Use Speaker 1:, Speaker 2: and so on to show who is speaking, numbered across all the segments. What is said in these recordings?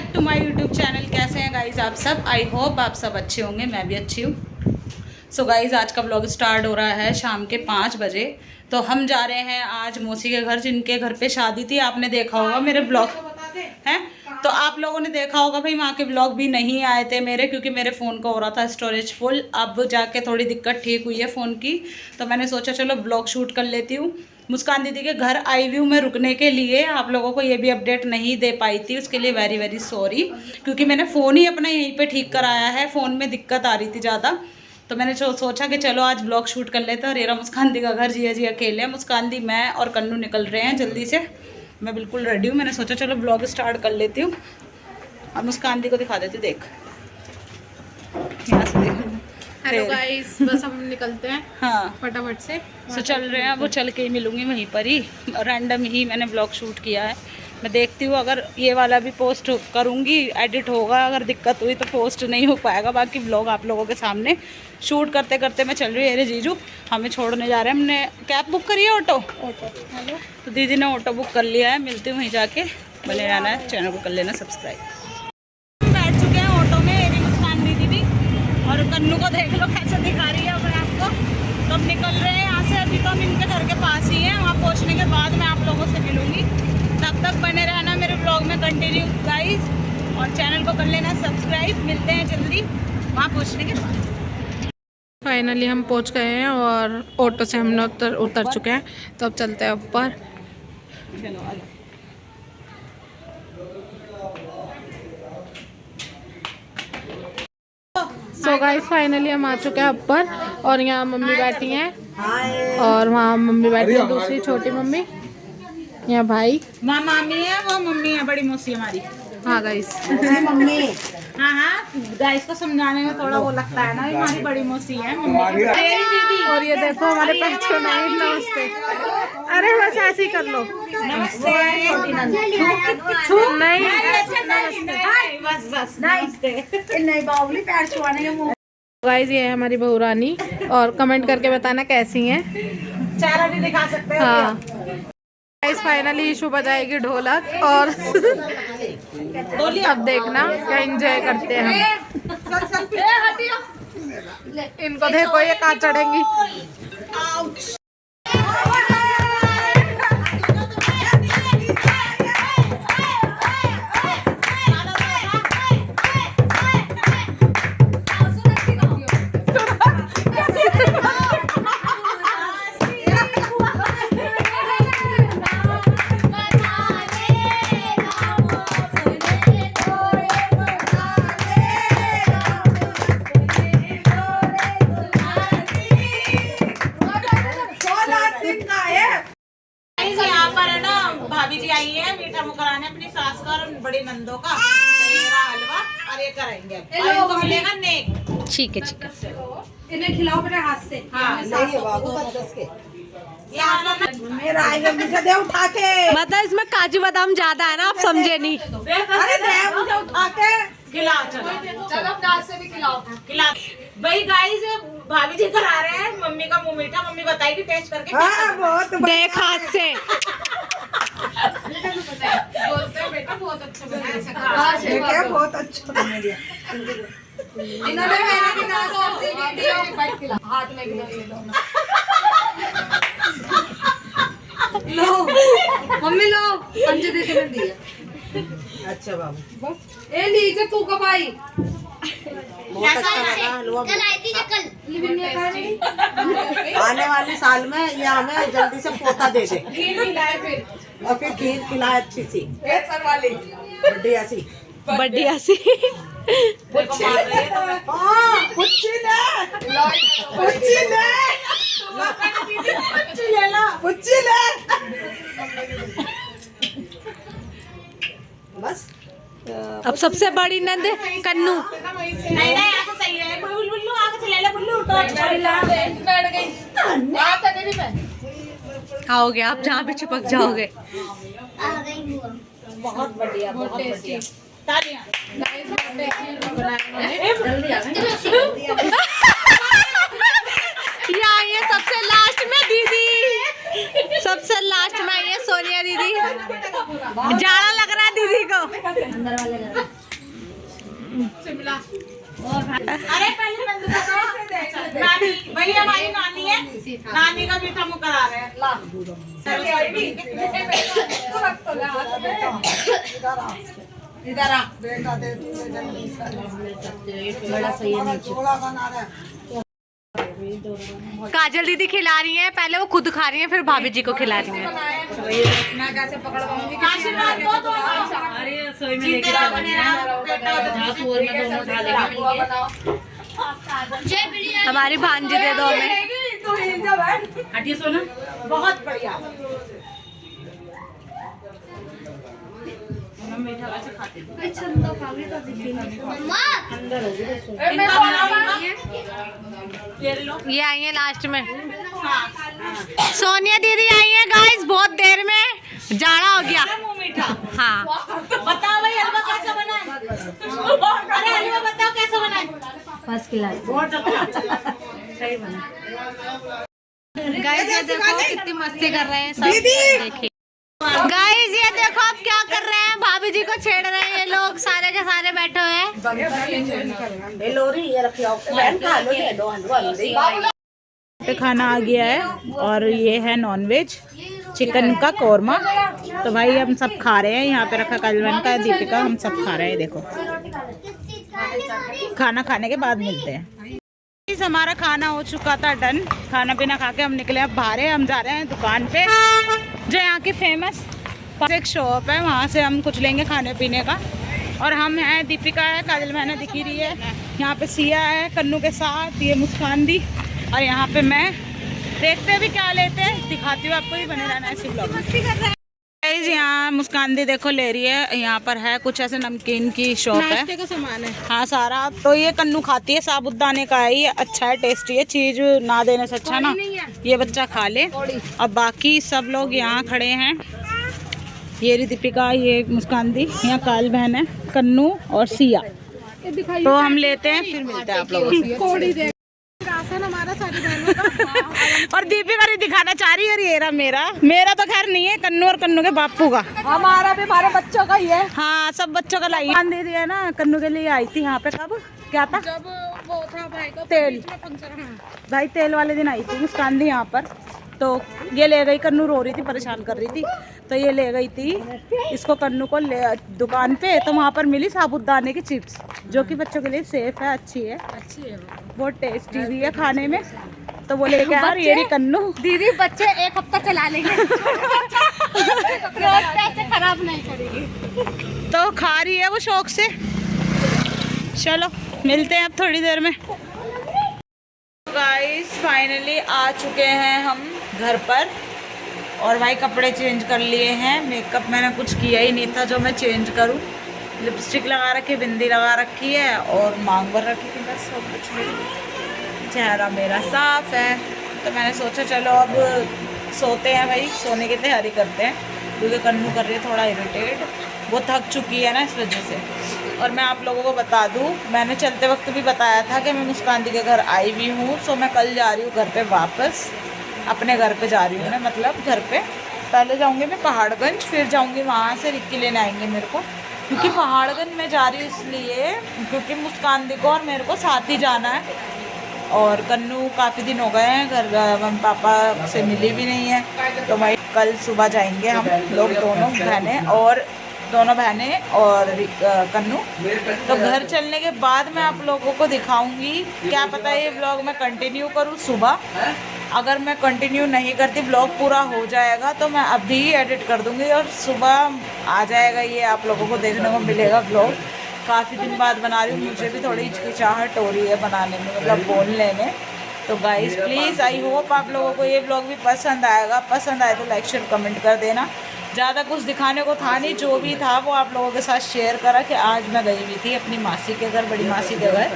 Speaker 1: Back to my YouTube channel. कैसे हैं guys आप सब? आई होप आप सब अच्छे होंगे, मैं भी अच्छी हूँ। सो गाइस आज का व्लॉग स्टार्ट हो रहा है शाम के 5 बजे। तो हम जा रहे हैं आज मौसी के घर, जिनके घर पे शादी थी। आपने देखा होगा मेरे ब्लॉग हैं, तो आप लोगों ने देखा होगा भाई वहाँ के ब्लॉग भी नहीं आए थे मेरे, क्योंकि मेरे फ़ोन का हो रहा था स्टोरेज फुल। अब जाके थोड़ी दिक्कत ठीक हुई है फ़ोन की, तो मैंने सोचा चलो ब्लॉग शूट कर लेती हूँ। मुस्कान दीदी के घर आई व्यू में रुकने के लिए आप लोगों को ये भी अपडेट नहीं दे पाई थी, उसके लिए वेरी वेरी सॉरी, क्योंकि मैंने फ़ोन ही अपना यहीं पे ठीक कराया है। फ़ोन में दिक्कत आ रही थी ज़्यादा, तो मैंने सोचा कि चलो आज ब्लॉग शूट कर लेते हैं। और ये मुस्कान दी का घर, जिया जी अकेले हैं। मुस्कान दी, मैं और कन्नू निकल रहे हैं जल्दी से। मैं बिल्कुल रेडी हूँ। मैंने सोचा चलो ब्लॉग स्टार्ट कर लेती हूँ। अब मुस्कान दी को दिखा देती हूँ, देख यहाँ से देख।
Speaker 2: हेलो गाइस, बस हम निकलते हैं
Speaker 1: हाँ
Speaker 2: फटाफट से।
Speaker 1: तो चल रहे हैं, वो चल के ही मिलूंगी वहीं पर ही। रैंडम ही मैंने ब्लॉग शूट किया है। मैं देखती हूँ, अगर ये वाला भी पोस्ट करूँगी, एडिट होगा। अगर दिक्कत हुई तो पोस्ट नहीं हो पाएगा, बाकी ब्लॉग आप लोगों के सामने शूट करते करते मैं चल रही हूँ। अरे जीजू हमें छोड़ने जा रहे हैं। हमने कैब बुक करी है, ऑटो।
Speaker 2: हेलो,
Speaker 1: तो दीदी ने ऑटो बुक कर लिया है। मिलती हूँ वहीं जाके। बने रहना है, चैनल को कर लेना सब्सक्राइब। बैठ चुके हैं ऑटो में, मेरी मुस्कान दीदी भी, और कन्नू को देख लो कैसे दिखा रही है अपने आपको। तो अब निकल रहे हैं यहाँ से। अभी तो हम इनके घर के पास ही हैं। वहाँ पहुँचने के बाद मैं आप लोगों से मिलूँगी। तब तक बने रहना मेरे ब्लॉग में कंटिन्यू गाइस, और चैनल को कर लेना सब्सक्राइब। मिलते हैं जल्दी वहाँ पहुँचने के बाद।
Speaker 2: फाइनली हम पहुंच गए हैं और ऑटो से हमने उतर चुके हैं। तो अब चलते हैं ऊपर।
Speaker 1: चलो आ जाओ।
Speaker 2: सो गाइस फाइनली हम आ चुके हैं ऊपर, और यहाँ मम्मी बैठी हैं और वहाँ मम्मी बैठी है, दूसरी छोटी मम्मी। यहाँ भाई,
Speaker 1: माँ मामी है, वो मम्मी है, बड़ी मौसी हमारी।
Speaker 2: हाँ गाइस
Speaker 1: मम्मी। हाँ हाँ, गाइस को समझाने में थोड़ा वो लगता है ना, हमारी बड़ी मौसी है मम्मी।
Speaker 2: और ये देखो हमारे पास नहीं। नमस्ते। अरे बस ऐसे ही कर लो।
Speaker 1: नमस्ते।
Speaker 2: नहीं,
Speaker 1: बस बस नमस्ते। बावली पैर छुआने के मुंह।
Speaker 2: गाइस ये है हमारी बहू रानी, और कमेंट करके बताना कैसी हैं।
Speaker 1: चेहरा भी दिखा सकते हैं।
Speaker 2: हाँ गाइस फाइनली ईशू बजाएगी ढोलक, और अब देखना क्या एंजॉय करते हैं हम। इनको देखो ये कहाँ चढ़ेंगी।
Speaker 1: यहाँ पर है ना, भाभी जी आई है मीठा मुँह कराने अपनी सास का और बड़ी नंदों का। मेरा हलवा और ये कराएंगे अब। और इनको मिलेगा नेक।
Speaker 2: ठीक है ठीक है।
Speaker 3: इन्हें खिलाओ मेरे हाथ से।
Speaker 1: हाँ
Speaker 3: मेरा आएगा मुझे दे उठा के।
Speaker 2: मतलब इसमें काजू बादाम ज्यादा है ना, आप समझे नहीं।
Speaker 3: अरे दे मुझे उठा के।
Speaker 1: खिलाओ, चलो
Speaker 3: अपने से भी खिलाओ।
Speaker 1: खिला। भाई गाइस भाभी जी करा रहे हैं मम्मी का मुँह मीठा। मम्मी बताएगी टेस्ट करके कैसा
Speaker 3: हाँ, बहुत
Speaker 2: देख हाथ से।
Speaker 3: बोलते हैं बेटा बहुत अच्छा बना। बहुत अच्छा बना दिया। इन्होंने मेरे भी नाश्ते से वीडियो हाथ में लो मम्मी लो अंजू दीदी ने दिया। अच्छा बाबू बस ए लीजिए तू कब आई? बहुत अच्छा लगा हलवा। आने वाले साल में ये हमें जल्दी से पोता दे दे, और फिर खीर खिलाए अच्छी सी बढ़िया सी।
Speaker 2: बढ़िया सी।
Speaker 3: पुच्छी ले बस।
Speaker 2: अब सबसे बड़ी नंद कन्नू।
Speaker 1: नहीं ऐसा सही है। बुल्लू आगे से ले ले। बुल्लू बैठ गई।
Speaker 2: खाओगे आप जहाँ भी चिपक जाओगे।
Speaker 1: बहुत बढ़िया, बहुत बढ़िया। तालियां।
Speaker 2: ये आई है सबसे लास्ट में दीदी। सब सबसे लास्ट में आई है सोनिया दीदी। जाड़ा लग रहा है दीदी को।
Speaker 1: अरे पहले नानी, वही हमारी नानी है, नानी का मीठा मुँह करा रहे हैं।
Speaker 3: इधर आ बेटा, दे जल्दी बड़ा सही है, छोड़ा बना रहा है।
Speaker 2: काजल दीदी खिला रही हैं, पहले वो खुद खा रही हैं, फिर भाभी जी को खिला रही हैं।
Speaker 3: मैं कैसे पकड़ पाऊंगी?
Speaker 1: अरे रसोई में लेके
Speaker 2: हमारी भांजी दे दो हमें।
Speaker 1: हटिए सोना, बहुत बढ़िया। मीठा वैसे खाते
Speaker 2: ये आई है लास्ट में। सोनिया दीदी आई है गाइस, बहुत देर में। जाड़ा हो गया।
Speaker 1: मीठा।
Speaker 2: हाँ
Speaker 1: बताओ भाई हलवा कैसे बना है? अरे हलवा बताओ कैसे बना है?
Speaker 3: First class.
Speaker 1: बहुत अच्छा, सही बना।
Speaker 2: गाइस ये देखो कितनी मस्ती कर रहे हैं सब। देखिए गाइस ये देखो अब क्या कर रहे हैं, भाभी जी को छेड़ रहे हैं ये लोग, सारे के सारे बैठे हुए हैं।
Speaker 1: पे खाना आ गया है और ये है नॉनवेज चिकन का कौरमा। तो भाई हम सब खा रहे हैं, यहाँ पे रखा कलवन का, दीपिका, हम सब खा रहे हैं। देखो खाना खाने के बाद मिलते हैं। हमारा खाना हो चुका था डन, खाना पीना खा के हम निकले अब बाहर। हम जा रहे हैं दुकान पे, जो यहाँ की फेमस एक शॉप है, वहाँ से हम कुछ लेंगे खाने पीने का। और हम हैं, दीपिका है, काजल मैंने दिखी रही है, यहाँ पे सिया है कन्नू के साथ, ये मुस्कान दी, और यहाँ पे मैं। देखते हैं भी क्या लेते हैं, दिखाती हूँ आपको, ही बने रहना है इसी ब्लॉग में। यहाँ मुस्कान दी देखो ले रही है, यहाँ पर है कुछ ऐसे नमकीन की शॉप है,
Speaker 2: नाश्ते का सामान है।
Speaker 1: हाँ सारा। तो ये कन्नू खाती है, साबुदाने का है, ये अच्छा है, टेस्टी है, चीज ना देने से अच्छा ना ये बच्चा खा ले। और बाकी सब लोग यहाँ खड़े हैं, ये रही दीपिका, ये मुस्कान दी, यहाँ काल बहन है, कन्नू और सिया। तो हम लेते हैं, फिर मिलते हैं आप लोगों से।
Speaker 2: राशन हमारा सारी बहनों का।
Speaker 1: और दीपिका ने दिखाना चाह रही है, और ये रहा मेरा तो खैर नहीं है, कन्नू और कन्नू के बापू का।
Speaker 3: हमारा भी हमारे बच्चों का ही है।
Speaker 1: हाँ सब बच्चों का लाई दे दिया ना। कन्नू के लिए आई थी यहाँ पे, कब क्या था,
Speaker 2: जब वो था भाई का
Speaker 1: तेल, भाई तेल वाले दिन आई थी मुस्कान दी यहाँ पर। तो ये ले गई, कन्नू रो रही थी, परेशान कर रही थी, तो ये ले गई थी इसको, कन्नू को ले दुकान पे। तो वहाँ पर मिली साबुदाने की चिप्स, जो कि बच्चों के लिए सेफ है, अच्छी है, बहुत टेस्टी भी है खाने में। तो वो लेके आ रही है कन्नू।
Speaker 2: दीदी बच्चे एक हफ्ता चला लेंगे। पैसे खराब नहीं करेगी।
Speaker 1: तो खा रही है वो शौक से। चलो मिलते हैं अब थोड़ी देर में। गाइस फाइनली आ चुके हैं हम घर पर, और भाई कपड़े चेंज कर लिए हैं। मेकअप मैंने कुछ किया ही नहीं था जो मैं चेंज करूं। लिपस्टिक लगा रखी, बिंदी लगा रखी है, और मांग भर रखी थी, बस सब कुछ नहीं। चेहरा मेरा साफ है, तो मैंने सोचा चलो अब सोते हैं भाई, सोने की तैयारी करते हैं, क्योंकि कन्नू कर रही है थोड़ा इरिटेट, वो थक चुकी है ना इस वजह से। और मैं आप लोगों को बता दूं, मैंने चलते वक्त भी बताया था कि मैं मुस्कान दी के घर आई भी हूँ। सो मैं कल जा रही हूँ घर पे वापस, अपने घर पे जा रही हूँ मैं, मतलब घर पे। पहले जाऊँगी मैं पहाड़गंज, फिर जाऊँगी वहाँ से रिक्की लेने आएंगे मेरे को, क्योंकि पहाड़गंज में जा रही हूँ इसलिए क्योंकि मुस्कान दी को और मेरे को साथ ही जाना है। और कन्नू काफ़ी दिन हो गए हैं घर, मम्मी पापा से मिली भी नहीं है। तो भाई कल सुबह जाएंगे हम लोग, दोनों बहनें और कन्नू। तो घर चलने के बाद मैं आप लोगों को दिखाऊंगी, क्या पता ये व्लॉग मैं कंटिन्यू करूँ सुबह। अगर मैं कंटिन्यू नहीं करती, व्लॉग पूरा हो जाएगा तो मैं अभी एडिट कर दूंगी और सुबह आ जाएगा, ये आप लोगों को देखने को मिलेगा व्लॉग। काफ़ी दिन बाद बना रही हूँ, मुझे भी थोड़ी हिचकिचाहट हो रही है बनाने में, मतलब बोलने में। तो गाइस प्लीज़, आई होप आप लोगों को ये व्लॉग भी पसंद आएगा। पसंद आए तो लाइक शेयर कमेंट कर देना। ज़्यादा कुछ दिखाने को था नहीं, जो भी था वो आप लोगों के साथ शेयर करा कि आज मैं गई हुई थी अपनी मासी के घर, बड़ी मासी के घर।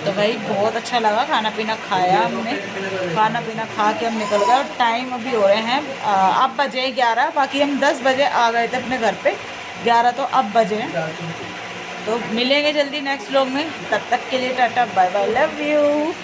Speaker 1: तो भाई बहुत अच्छा लगा, खाना पीना खाया हमने, खाना पीना खा के हम निकल गए। और टाइम अभी हो रहे हैं अब बजे 11, बाकी हम 10 बजे आ गए थे अपने घर पे, 11 तो अब बजे हैं। तो मिलेंगे जल्दी नेक्स्ट व्लॉग में, तब तक के लिए ta-ta bye bye, love you.